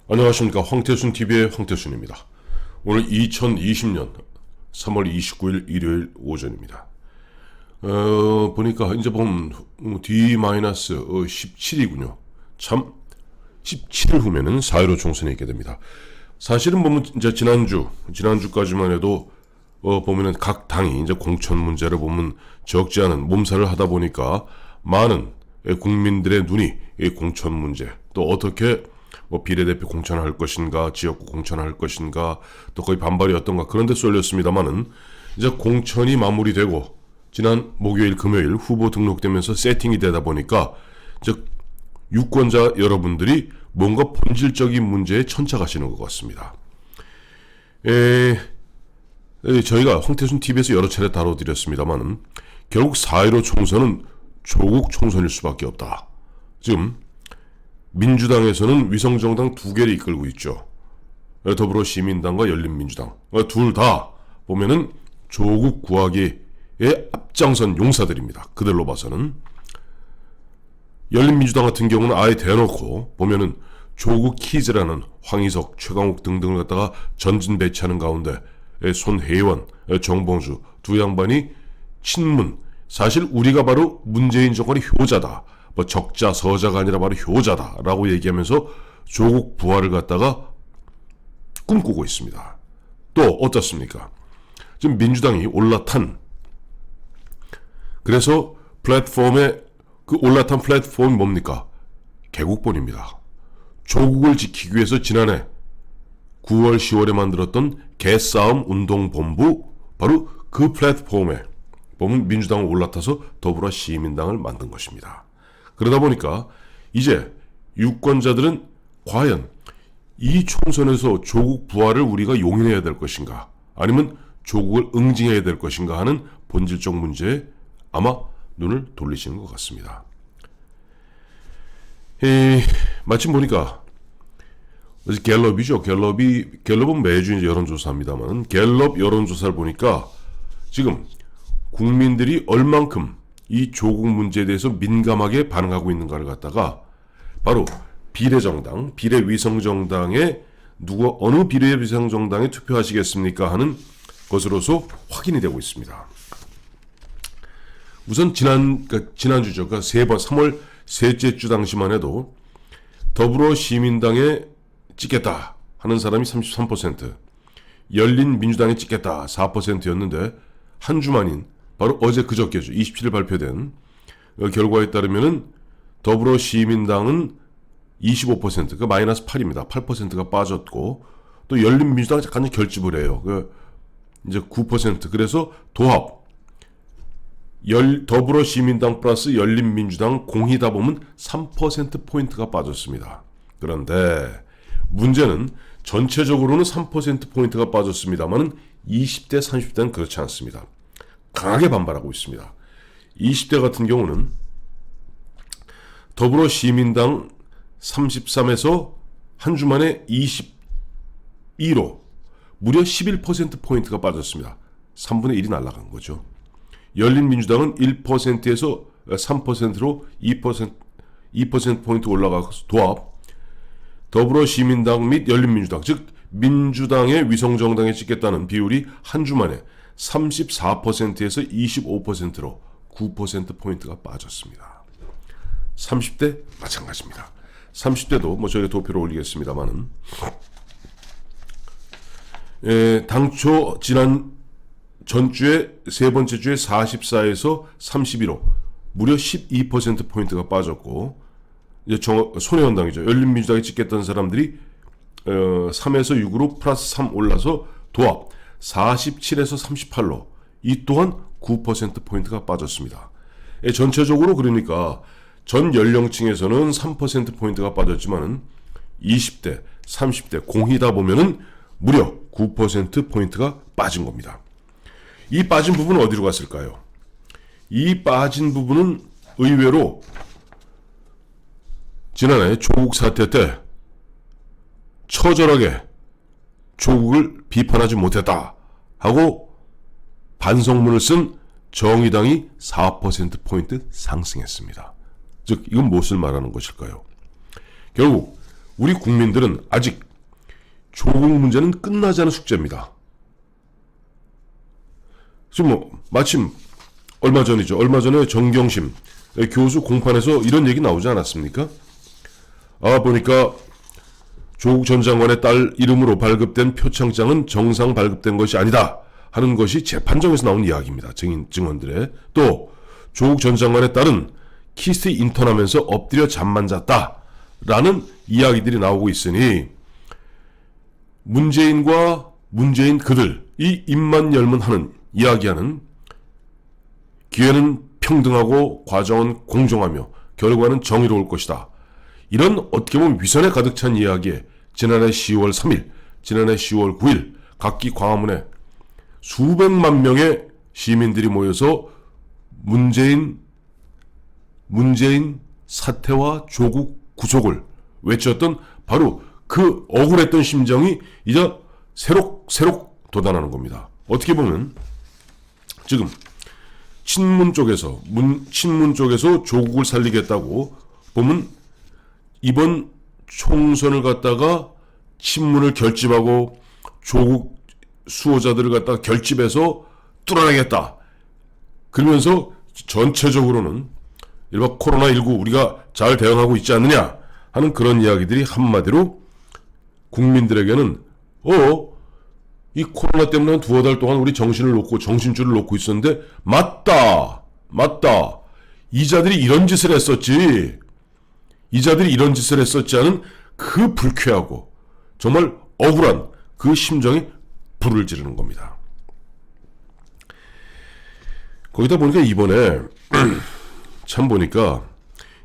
안녕하십니까. 황태순TV의 황태순입니다. 오늘 2020년 3월 29일 일요일 오전입니다. 보니까 이제 보면 D-17이군요. 참 17일 후면은 4.15 총선이 있게 됩니다. 사실은 보면 이제 지난주까지만 해도 보면은 각 당이 이제 공천 문제를 보면 적지 않은 몸살을 하다 보니까 많은 국민들의 눈이 이 공천 문제, 또 어떻게 비례대표 공천할 것인가, 지역구 공천할 것인가, 또 거의 반발이 어떤가 그런 데 쏠렸습니다만은 이제 공천이 마무리되고 지난 목요일, 금요일 후보 등록되면서 세팅이 되다 보니까 이제 유권자 여러분들이 뭔가 본질적인 문제에 천착하시는 것 같습니다. 저희가 황태순TV에서 여러 차례 다뤄드렸습니다만은 결국 4.15 총선은 조국 총선일 수밖에 없다. 지금 민주당에서는 위성정당 두 개를 이끌고 있죠. 더불어시민당과 열린민주당 둘 다 보면은 조국 구하기에 앞장선 용사들입니다. 그들로 봐서는. 열린민주당 같은 경우는 아예 대놓고 보면은 조국 키즈라는 황희석, 최강욱 등등을 갖다가 전진 배치하는 가운데 손혜원, 정봉주 두 양반이 친문, 사실 우리가 바로 문재인 정권의 효자다, 적자 서자가 아니라 바로 효자다라고 얘기하면서 조국 부활을 갖다가 꿈꾸고 있습니다. 또 어떻습니까? 지금 민주당이 올라탄, 그래서 플랫폼에 그 올라탄 플랫폼이 뭡니까? 개국본입니다. 조국을 지키기 위해서 지난해 9월 10월에 만들었던 개싸움 운동본부, 바로 그 플랫폼에 보면 민주당을 올라타서 더불어시민당을 만든 것입니다. 그러다 보니까 이제 유권자들은 과연 이 총선에서 조국 부활을 우리가 용인해야 될 것인가, 아니면 조국을 응징해야 될 것인가 하는 본질적 문제에 아마 눈을 돌리시는 것 같습니다. 마침 보니까 갤럽이죠. 갤럽은 매주 이제 여론조사합니다만, 갤럽 여론조사를 보니까 지금 국민들이 얼만큼 이 조국 문제에 대해서 민감하게 반응하고 있는가를 갖다가 바로 비례정당, 비례위성정당에 어느 비례위성정당에 투표하시겠습니까 하는 것으로서 확인이 되고 있습니다. 우선 지난주죠. 그러니까 3월 셋째 주 당시만 해도 더불어시민당에 찍겠다 하는 사람이 33%, 열린민주당에 찍겠다 4%였는데 한 주만인 바로 어제 그저께죠. 27일 발표된 결과에 따르면은 더불어시민당은 25%, 그러니까 마이너스 8입니다. 8%가 빠졌고, 또 열린민주당은 약간 결집을 해요. 이제 9%. 그래서 도합 더불어시민당 플러스 열린민주당 공히다 보면 3%포인트가 빠졌습니다. 그런데 문제는 전체적으로는 3%포인트가 빠졌습니다만 20대, 30대는 그렇지 않습니다. 강하게 반발하고 있습니다. 20대 같은 경우는 더불어시민당 33에서 한 주 만에 22로 무려 11%포인트가 빠졌습니다. 3분의 1이 날아간 거죠. 열린민주당은 1%에서 3%로 2%포인트 올라가서 도합, 더불어시민당 및 열린민주당, 즉 민주당의 위성정당에 찍겠다는 비율이 한 주 만에 34%에서 25%로 9%포인트가 빠졌습니다. 30대 마찬가지입니다. 30대도 저희가 도표를 올리겠습니다만은, 당초 전주에 세 번째 주에 44에서 31로 무려 12%포인트가 빠졌고, 이제 손혜원당이죠. 열린민주당에 찍겠다는 사람들이 3에서 6으로 플러스 3 올라서 도합 47에서 38로 이 또한 9%포인트가 빠졌습니다. 전체적으로 그러니까 전 연령층에서는 3%포인트가 빠졌지만은 20대, 30대 공히다 보면은 무려 9%포인트가 빠진 겁니다. 이 빠진 부분은 어디로 갔을까요? 이 빠진 부분은 의외로 지난해 조국 사태 때 처절하게 조국을 비판하지 못했다 하고 반성문을 쓴 정의당이 4%포인트 상승했습니다. 즉 이건 무엇을 말하는 것일까요? 결국 우리 국민들은 아직 조국 문제는 끝나지 않은 숙제입니다. 지금 마침 얼마 전에 정경심 교수 공판에서 이런 얘기 나오지 않았습니까? 보니까 조국 전 장관의 딸 이름으로 발급된 표창장은 정상 발급된 것이 아니다 하는 것이 재판정에서 나온 이야기입니다. 증언들의. 또 조국 전 장관의 딸은 키스 인턴하면서 엎드려 잠만 잤다라는 이야기들이 나오고 있으니 문재인과 문재인 그들 이 입만 열면 하는 이야기하는 기회는 평등하고 과정은 공정하며 결과는 정의로울 것이다. 이런 어떻게 보면 위선에 가득 찬 이야기에 지난해 10월 3일, 지난해 10월 9일 각기 광화문에 수백만 명의 시민들이 모여서 문재인 사퇴와 조국 구속을 외쳤던 바로 그 억울했던 심정이 이제 새록 돋아나는 겁니다. 어떻게 보면 지금 친문 쪽에서 조국을 살리겠다고 보면 이번 총선을 갖다가 친문을 결집하고 조국 수호자들을 갖다가 결집해서 뚫어내겠다. 그러면서 전체적으로는 일반 코로나19 우리가 잘 대응하고 있지 않느냐 하는 그런 이야기들이 한마디로 국민들에게는 이 코로나 때문에 한 두어 달 동안 우리 정신줄을 놓고 있었는데 맞다 이자들이 이런 짓을 했었지 하는 그 불쾌하고 정말 억울한 그 심정에 불을 지르는 겁니다. 거기다 보니까 이번에 참 보니까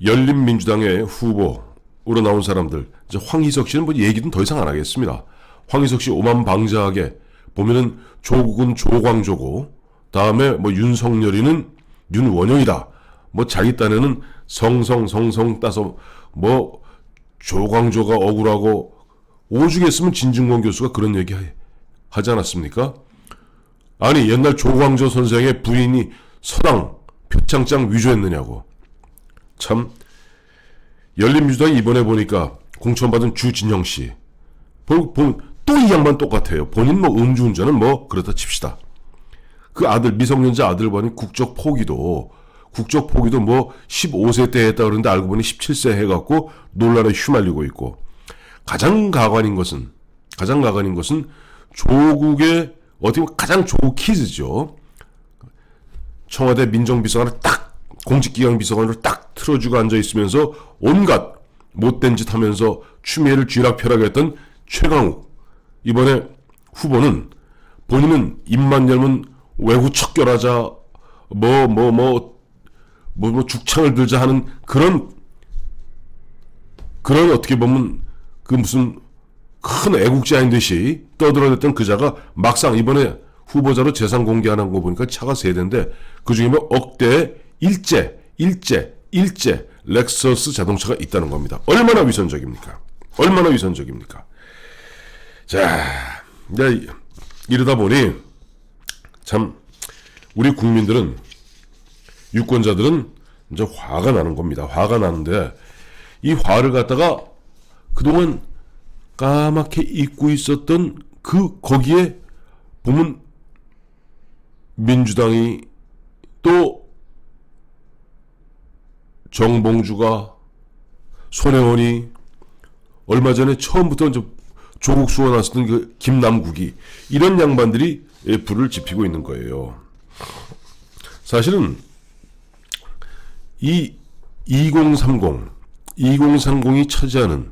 열린민주당의 후보로 나온 사람들 이제 황희석 씨는 뭐 얘기는 더 이상 안 하겠습니다. 황희석 씨 오만방자하게 보면은 조국은 조광조고 다음에 뭐 윤석열이는 윤원영이다. 뭐 자기 딴에는 성성 따서 뭐 조광조가 억울하고 오죽했으면 진중권 교수가 그런 얘기 하지 않았습니까? 아니 옛날 조광조 선생의 부인이 서당 표창장 위조했느냐고. 참 열린민주당이 이번에 보니까 공천받은 주진영 씨 보면 또 이 양반 똑같아요. 본인 뭐 음주운전은 뭐 그렇다 칩시다. 그 아들 미성년자 아들 보니 국적 포기도 뭐 15세 때 했다 그러는데 알고 보니 17세 해갖고 논란에 휘말리고 있고 가장 가관인 것은 조국의 어떻게 보면 가장 조국 키즈죠. 청와대 민정비서관을 딱 공직기강 비서관으로 딱 틀어주고 앉아있으면서 온갖 못된 짓 하면서 추미애를 쥐락펴락했던 최강욱 이번에 후보는 본인은 입만 열면 외구 척결하자 뭐 죽창을 들자 하는 그런 어떻게 보면 그 무슨 큰 애국자인 듯이 떠들어댔던 그자가 막상 이번에 후보자로 재산 공개하는 거 보니까 차가 3대인데 그중에 뭐 억대의 일제 렉서스 자동차가 있다는 겁니다. 얼마나 위선적입니까? 자, 이제 이러다 보니 참 우리 국민들은 유권자들은 이제 화가 나는 겁니다. 화가 나는데 이 화를 갖다가 그동안 까맣게 잊고 있었던 거기에 보면 민주당이 또 정봉주가 손혜원이 얼마 전에 처음부터 조국 수호 나섰던 그 김남국이 이런 양반들이 불을 지피고 있는 거예요. 사실은 이 2030이 차지하는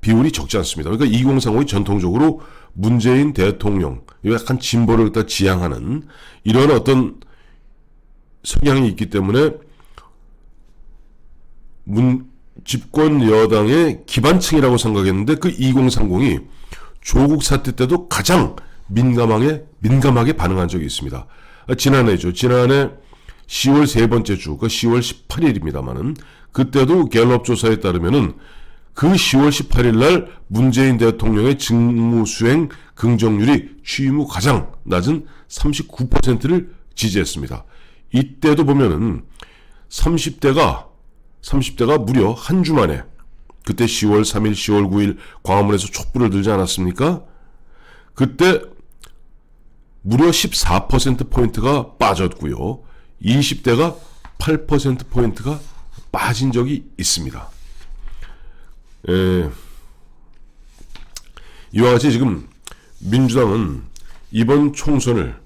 비율이 적지 않습니다. 그러니까 2030이 전통적으로 문재인 대통령 약간 진보를 갖다 지향하는 이런 어떤 성향이 있기 때문에 집권 여당의 기반층이라고 생각했는데 그 2030이 조국 사태 때도 가장 민감하게 반응한 적이 있습니다. 지난해 10월 세 번째 주, 그 10월 18일입니다만은 그때도 갤럽 조사에 따르면은 그 10월 18일 날 문재인 대통령의 직무수행 긍정률이 취임 후 가장 낮은 39%를 지지했습니다. 이때도 보면은 30대가 무려 한 주 만에 그때 10월 3일, 10월 9일 광화문에서 촛불을 들지 않았습니까? 그때 무려 14%포인트가 빠졌고요. 20대가 8%포인트가 빠진 적이 있습니다. 이와 같이 지금 민주당은 이번 총선을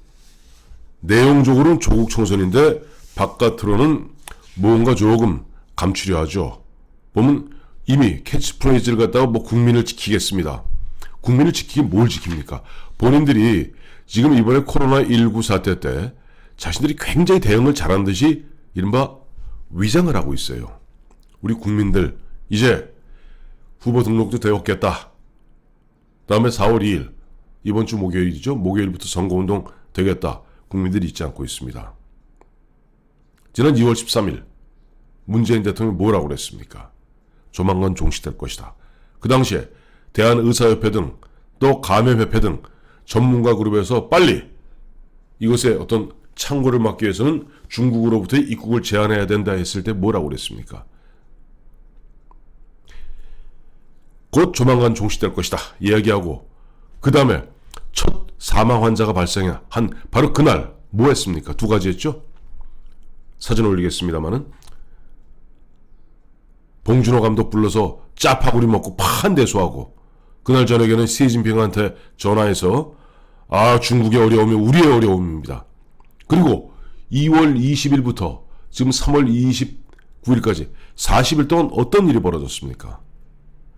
내용적으로는 조국 총선인데 바깥으로는 뭔가 조금 감추려 하죠. 보면 이미 캐치프레이즈를 갖다가 뭐 국민을 지키겠습니다. 국민을 지키긴 뭘 지킵니까? 본인들이 지금 이번에 코로나19 사태 때 자신들이 굉장히 대응을 잘한 듯이 이른바 위장을 하고 있어요. 우리 국민들 이제 후보 등록도 되었겠다. 다음에 4월 2일 이번 주 목요일이죠. 목요일부터 선거운동 되겠다. 국민들이 잊지 않고 있습니다. 지난 2월 13일 문재인 대통령이 뭐라고 그랬습니까? 조만간 종식될 것이다. 그 당시에 대한의사협회 등 또 감염협회 등 전문가 그룹에서 빨리 이것의 어떤 창고를 막기 위해서는 중국으로부터의 입국을 제한해야 된다 했을 때 뭐라고 그랬습니까? 곧 조만간 종식될 것이다 이야기하고 그 다음에 첫 사망 환자가 발생한 바로 그날 뭐 했습니까? 두 가지 했죠? 사진 올리겠습니다마는 봉준호 감독 불러서 짜파구리 먹고 판대소하고 그날 저녁에는 시진핑한테 전화해서 중국의 어려움이 우리의 어려움입니다. 그리고 2월 20일부터 지금 3월 29일까지 40일 동안 어떤 일이 벌어졌습니까?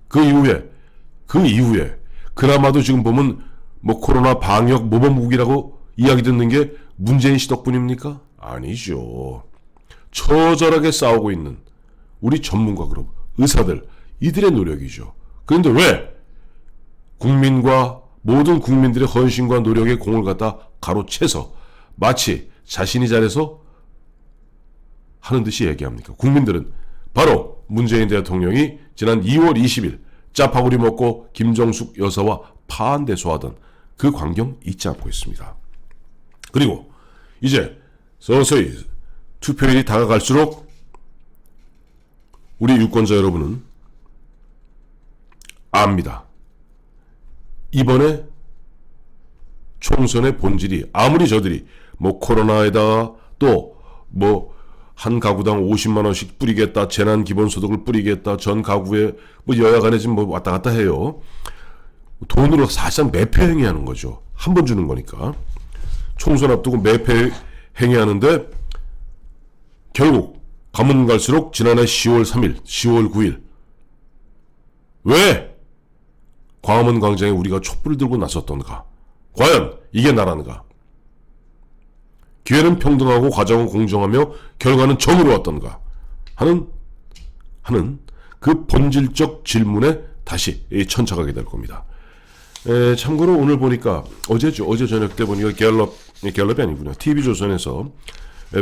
그 이후에 그나마도 지금 보면 뭐 코로나 방역 모범국이라고 이야기 듣는 게 문재인 씨 덕분입니까? 아니죠. 처절하게 싸우고 있는 우리 전문가 그룹, 의사들, 이들의 노력이죠. 그런데 왜 국민과 모든 국민들의 헌신과 노력의 공을 갖다 가로채서 마치 자신이 잘해서 하는 듯이 얘기합니까? 국민들은 바로 문재인 대통령이 지난 2월 20일 짜파구리 먹고 김정숙 여사와 파한대소하던 그 광경 잊지 않고 있습니다. 그리고 이제 서서히 투표일이 다가갈수록 우리 유권자 여러분은 압니다. 이번에 총선의 본질이 아무리 저들이 뭐 코로나에다가 또 뭐 한 가구당 50만 원씩 뿌리겠다, 재난 기본소득을 뿌리겠다, 전 가구에 뭐 여야 간에 지금 뭐 왔다 갔다 해요. 돈으로 사실상 매표 행위하는 거죠. 한 번 주는 거니까. 총선 앞두고 매표 행위하는데 결국 가면 갈수록 지난해 10월 3일, 10월 9일 왜 광화문 광장에 우리가 촛불을 들고 나섰던가? 과연 이게 나라는가? 기회는 평등하고 과정은 공정하며 결과는 정의로 왔던가? 하는 그 본질적 질문에 다시 천착하게 될 겁니다. 참고로 오늘 보니까 어제죠. 어제 저녁 때 보니까 갤럽이 아니군요. TV조선에서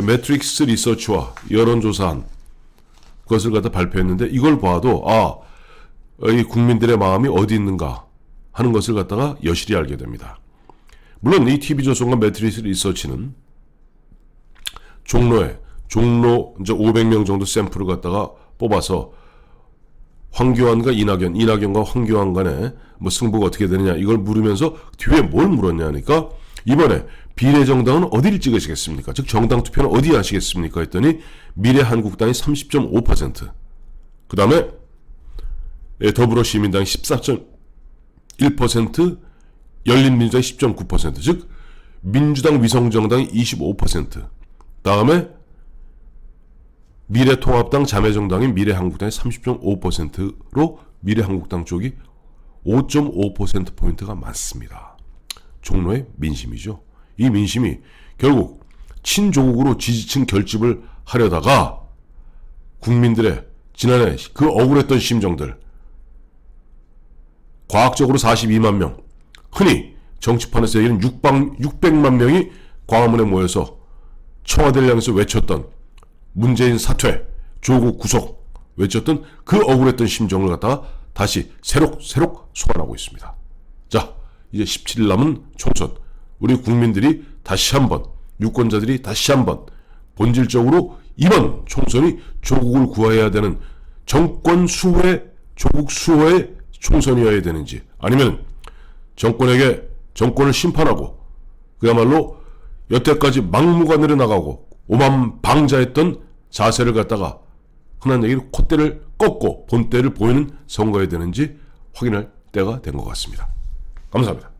매트릭스 리서치와 여론조사한 것을 갖다 발표했는데 이걸 봐도 이 국민들의 마음이 어디 있는가 하는 것을 갖다가 여실히 알게 됩니다. 물론 이 TV조선과 매트릭스 리서치는 종로 이제 500명 정도 샘플을 갖다가 뽑아서 황교안과 이낙연과 황교안 간에 뭐 승부가 어떻게 되느냐 이걸 물으면서 뒤에 뭘 물었냐 하니까 이번에 비례정당은 어디를 찍으시겠습니까? 즉 정당 투표는 어디 하시겠습니까? 했더니 미래한국당이 30.5%, 그 다음에 더불어시민당이 14.1%, 열린민주당이 10.9%, 즉 민주당 위성정당이 25%, 다음에 미래통합당 자매정당인 미래한국당이 30.5%로 미래한국당 쪽이 5.5%포인트가 많습니다. 종로의 민심이죠. 이 민심이 결국 친조국으로 지지층 결집을 하려다가 국민들의 지난해 그 억울했던 심정들, 과학적으로 42만 명, 흔히 정치판에서 얘기하는 600만 명이 광화문에 모여서 청와대를 향해서 외쳤던 문재인 사퇴, 조국 구속 외쳤던 그 억울했던 심정을 갖다가 다시 새록 소환하고 있습니다. 자, 이제 17일 남은 총선, 우리 국민들이 다시 한번, 유권자들이 다시 한번 본질적으로 이번 총선이 조국을 구해야 되는 정권 수호의 조국 수호의 총선이어야 되는지, 아니면 정권에게 정권을 심판하고 그야말로 여태까지 막무가내로 나가고 오만방자했던 자세를 갖다가 흔한 얘기로 콧대를 꺾고 본때를 보이는 선거해야 되는지 확인할 때가 된 것 같습니다. 감사합니다.